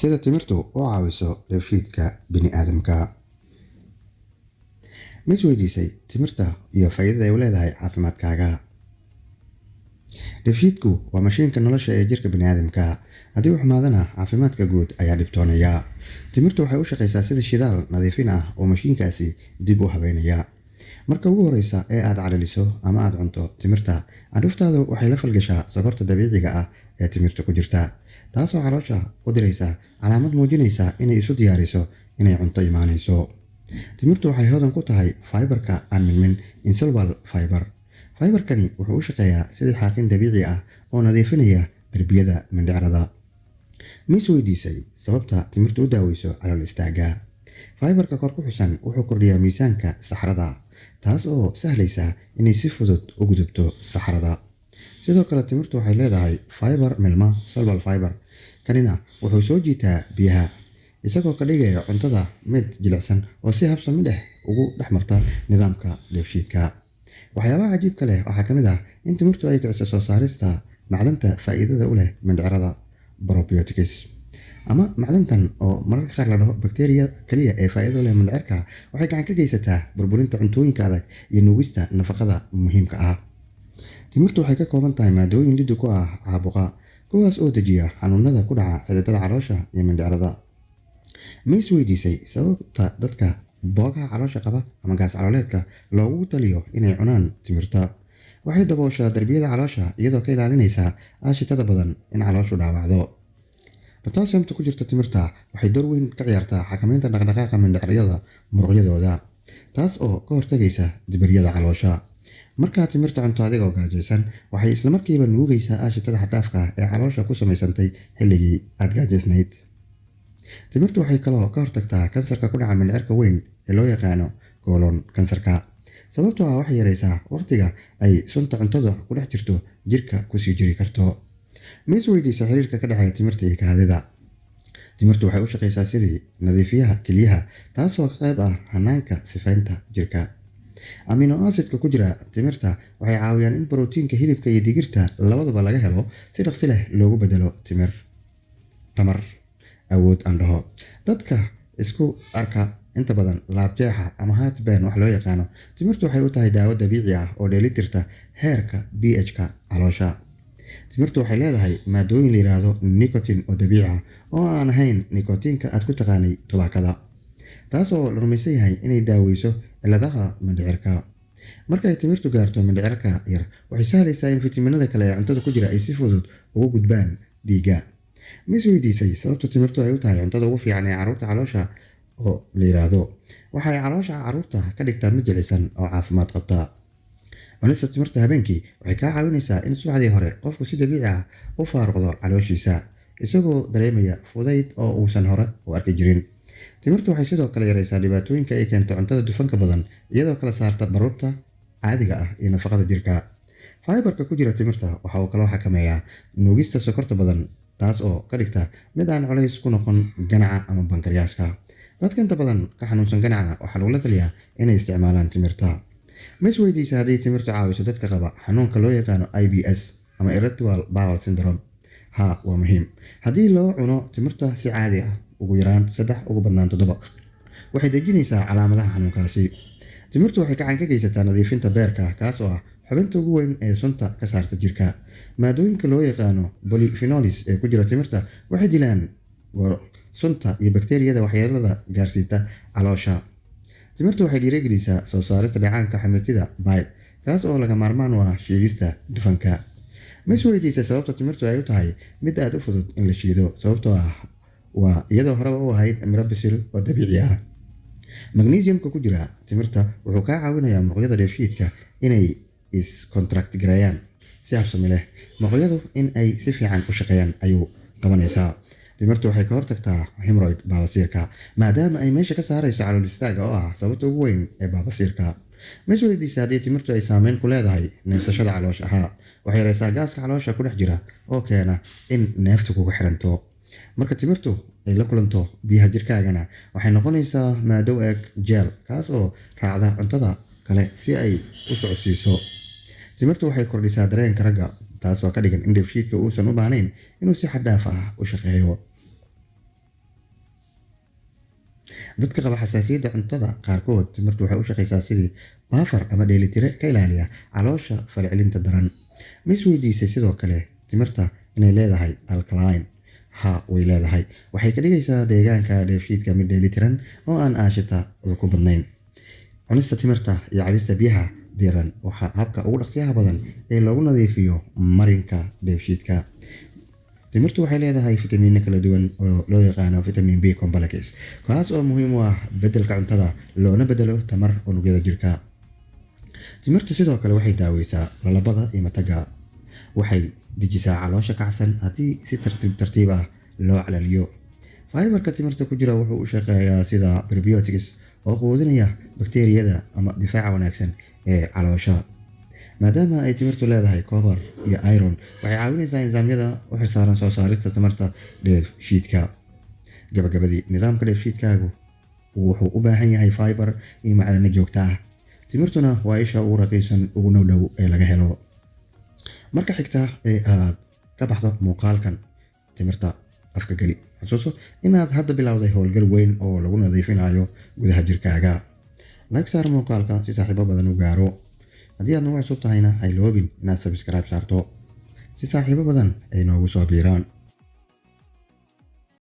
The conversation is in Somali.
sida timirtu u caawiso dheefshiidka bini'aadamka. Ma isweydiisay timirta iyo faa'iidada ay u leedahay caafimaadkaaga? Dheefshiidku waa mashiinka nolosha ee jirka bini'aadamka. Haddii uu xumaadana, caafimaadka guud ayaa dhibtoonaya. Timirtu waxay u shaqeysaa sida shidaal nadiifin ah oo mashiinkaasi dib u habeynaya. Marka ugu horreysa ee aad calaliso ama aad cunto timirta, candhuuftaadu waxay la falgashaa sokorta dabiiciga ah ee timirta ku jirta, taasoo caloosha u diraysa calaamad muujinaysa inay isu diyaariso inay cunto imaanayso. Timirtu waxay hodan ku tahay fiber-ka aan milmin insoluble fiber. Fiber-kani wuxuu u shaqeeyaa sidii xaaqin dabiici ah oo nadiifinaya darbiyada mindhicrada. Ma isweydiisay sababta timirtu u daaweyso calool istaagga? Fiber-ka kor ku xusan wuxuu kordhiyaa miisaanka saxarada, taas oo sahlaysa inay si fudud u gudubto saxarada. Sidoo kale timirtu waxay leedahay fiber milma soluble fiber. Kanina wuxuu soo jiitaa biyaha, isagoo ka dhigaya cuntada mid jilicsan oo si habsami leh ugu dhex marta nidaamka dheefshiidka. Waxyaabaha cajiibka leh waxaa ka mid ah in timirtu ay kiciso soo saarista macdanta faa'iidada u leh mindhicrada probiotics, ama macdantan oo mararka qaar la dhaho bakteeriya kaliya ee faa'iido u leh mindhicirka. Waxay gacan ka geysataa burburinta cuntooyinka adag iyo nuugista nafaqada muhiimka ah. Timirtu waxay ka kooban tahay maadooyin liddi ku ah caabuqa, kuwaas oo dejiya xanuunada ku dhaca xididada caloosha iyo mindhicrada. Ma isweydiisay sababta dadka boogaha caloosha qaba ama gaas calooleedka loogu taliyo inay cunaan timirta? Waxay dabooshaa darbiyada caloosha iyadoo ka ilaalinaysa aashitada badan in calooshu dhaawacdo. Potassium-ta ku jirta timirta waxay door weyn ka ciyaartaa xakameynta dhaqdhaqaaqa mindhicirada muruqyadooda, taas oo ka hortagaysa dibiryada caloosha. Markaad timirta cunto adigoo gaajaysan, waxay isla markiiba nuugaysaa aashitada xad-dhaafka ah ee caloosha ku samaysantay xilligii aad gaajaysnayd. Timirtu waxay kaloo ka hortagtaa kansarka ku dhaca mindhicirka weyn ee loo yaqaano colon kansarka, sababtoo ah waxay yareysaa waqtiga ay sunta cuntada ku dhex jirto jirka kusii jiri karto. Ma isweydiisay xiriirka ka dhexeeya timirta iyo kaadida? Timirtu waxay u shaqeysaa sidii nadiifiyaha kelyaha, taasoo ka qayb ah hanaanka sifaynta jirka. Amino acidka ku jira timirta waxay caawiyaan in borotiinka hilibka iyo digirta labadaba laga helo si dhaqsi leh loogu beddelo tamar awood aan dhaho. Dadka isku arka inta badan laabjeexa ama heartburn wax loo yaqaano, timirtu waxay u tahay daawo dabiici ah oo dheellitirta heerka pH-ka caloosha. Timirtu waxay leedahay maadooyin la yiraahdo nicotine oo dabiici ah oo aan ahayn nikotiinka aad ku taqaanay tubaakada, taasoo la rumaysan yahay inay daaweyso cilladaha mindhicirka. Markay timirtu gaarto mindhicirka yar, waxay sahlaysaa in fitamiinada kale ee cuntada ku jira ay si fudud ugu gudbaan dhiigga. Ma isweydiisay sababta timirtu ay u tahay cuntada ugu fiican ee carruurta caloosha oo la yiraahdo waxay caloosha carruurta ka dhigtaa mid jilicsan oo caafimaad qabta? Cunista timirta habeenkii waxay kaa caawinaysaa in subaxdii hore qofku si dabiici ah u faaruqdo calooshiisa, isagoo dareemaya fudayd oo uusan hore u arki jirin. Timirtu waxay sidoo kale yareysaa dhibaatooyinka ay keento cuntada dufanka badan, iyadoo kala saarta baruurta caadiga ah iyo nafaqada jirka. Fiber-ka ku jira timirta waxa uu kaloo xakameeyaa nuugista sokorta badan, taas oo ka dhigta mid aan culays ku noqon ganaca ama bankariyaaska. Dadka inta badan ka xanuunsan ganaca waxaa lagula taliyaa inay isticmaalaan timirta. Ma isweydiisay haddii timirtu caawiso dadka qaba xanuunka loo yaqaano IBS ama irritable bowel syndrome? Haa, waa muhiim. Haddii loo cuno timirta si caadi ah, ugu yaraan 3 ugu badnaan 7, waxay dejinaysaa calaamadaha xanuunkaasi. Timirtu waxay gacan ka geysataa nadiifinta beerka, kaas oo ah xubinta ugu weyn ee sunta ka saarta jirka. Maadooyinka loo yaqaano polyphenols ee ku jira timirta waxay dilaan sunta iyo bakteeriyada waxyeellada gaarsiita caloosha. Timirtu waxay dhiirigelisaa soo saarista dheecaanka xamirtida bile, kaas oo laga maarmaan u ah shiidista dufanka. Ma isweydiisay sababta timirtu ay u tahay mid aad u fudud in la shiido? Sababtoo ah waa iyadoo horeba u ahayd miro bisil oo dabiici ah. Magnesium-ka ku jira timirta wuxuu kaa caawinayaa muruqyada dheefshiidka inay is-contract gareeyaan si habsami leh. Muruqyadu in ay si fiican u shaqeeyaan ayuu qabanaysaa. Timirtu waxay ka hortagtaa hemorrhoid baabasiirka, maadaama ay meesha ka saarayso calool istaagga oo ah sababta ugu weyn ee baabasiirka. Ma isweydiisay haddii timirtu ay saameyn ku leedahay neefsashada caloosha? Haa, waxay yareysaa gaaska caloosha ku dhex jira oo keena in neeftu kugu xiranto. Marka timirtu ay la kulanto biyaha jirkaagana, waxay noqonaysaa maado eg jeel, kaas oo raacda cuntada kale si ay u socodsiiso. Timirtu waxay kordhisaa dareenka ragga, taasoo ka dhigan in dheefshiidka uusan u baahnayn inuu si xad dhaaf ah u shaqeeyo. dadka qaba xasaasiyadda cuntada qaarkood timirtu waxay u shaqaysaa sidii baafar ama dheelitire ka ilaaliya caloosha falcelinta daran. Ma isweydiisay sidoo kale timirta inay leedahay alkaline? Ha, way leedahay. Waxay ka dhigaysaa deegaanka dheefshiidka mid dheelitiran oo aan aashita ku badnayn. Cunista timirta iyo cabista biyaha diiran waxaa habka ugu dhaqsiyaha badan ee loogu nadiifiyo marinka dheefshiidka. timirtu waxay leedahay fitamiino kala duwan oo loo yaqaano vitamin B complex, kaas oo muhiim u ah beddelka cuntada loona beddelo tamar unugyada jirka. timirtu sidoo kale waxay daaweysaa lalabada iyo matagga. Waxay dejisaa caloosha kacsan haddii si tartiib tartiib ah loo calaliyo. Fiberka timirta ku jira wuxuu u shaqeeyaa sida probiotics oo quudinaya bakteeriyada ama difaaca wanaagsan ee caloosha. maadaama ay timirtu leedahay copper iyo iron, waxay caawinaysaa enzyamyada u xilsaaran soo saarista tamarta dheefshiidka. Gabagabadii, nidaamka dheefshiidkaagu wuxuu u baahan yahay fiber iyo macdano joogto ah. timirtuna waa isha ugu raqiisan uguna dhow ee laga helo. Marka xigta ee aad ka baxdo muuqaalkan timirta afka geli, xusuuso inaad hadda bilowday howlgal weyn oo lagu nadiifinayo gudaha jirkaaga. Like saar muuqaalka si saaxiibo badan u gaaro. haddii aad nagu cusub tahayna ha iloobin inaad subscribe saarto si saaxiibo badan ay noogu soo biiraan.